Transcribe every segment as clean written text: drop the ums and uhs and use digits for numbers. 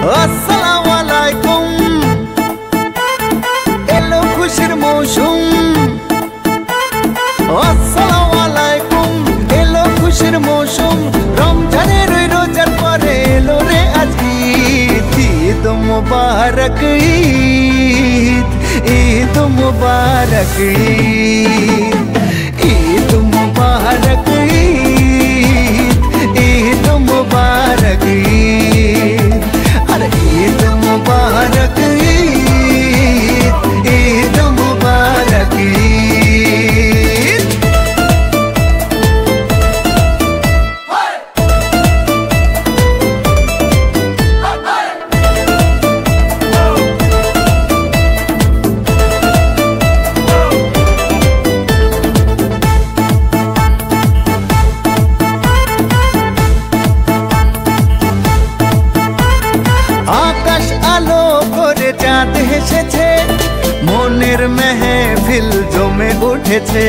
আসসালামু আলাইকুম, এলো খুশির মৌসুম। আসসালামু আলাইকুম, এলো খুশির মৌসুম। রমজানের রোজার পরে এলো রে আজ ঈদ। ঈদ মুবারক ঈদ, ঈদ মুবারক ঈদ, ঈদ মুবারক ঈদ, ঈদ মুবারক ঈদ। अरे ईद मुबारक ईद, ईद मुबारक ईद। আকাশ আলো করে চাঁদ হেসেছে, মনের মেহফিল জমে উঠেছে।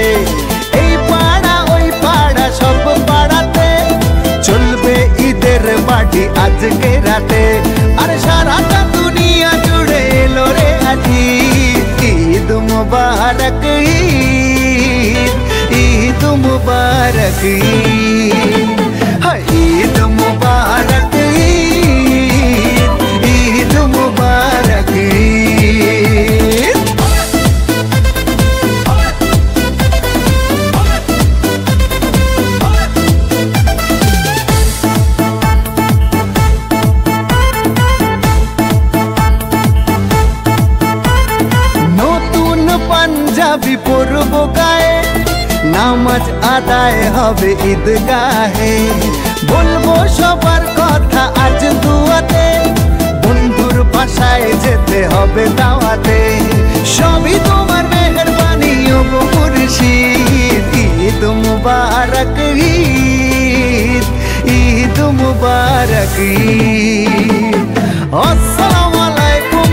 এই পাড়া ওই পাড়া সব পাড়াতে চলবে ঈদের পার্টি আজকে রাতে। আর সারাটা দুনিয়া জুড়ে এলো রে আজ ঈদ। ঈদ মুবারক ঈদ, ঈদ মুবারক ঈদ, হায় ঈদ মুবারক ঈদ, ঈদ মুবারক ঈদ। নতুন পাঞ্জাবি পরব গায়ে, নামাজ আদায় হবে ঈদগাহে। বলবো সবার কথা আজ দুয়াতে, বন্ধুর বাসায় যেতে হবে দাওয়াতে। সবই তোমার মেহেরবানি ও গো মুর্শিদ। ঈদ মুবারক ঈদ, ঈদ মুবারক ঈদ। আসসালামু আলাইকুম,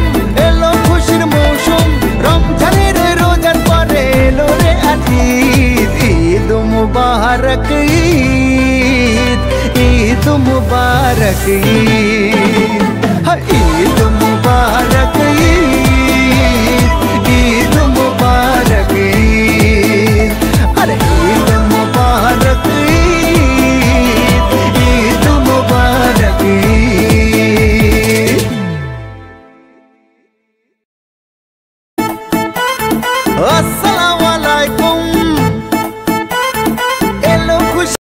এলো খুশির মৌসুম। রমজানের রোজার পরে এলো রে আজ ঈদ। ঈদ মুবারক ঈদ, ঈদ মুবারক ঈদ, ঈদ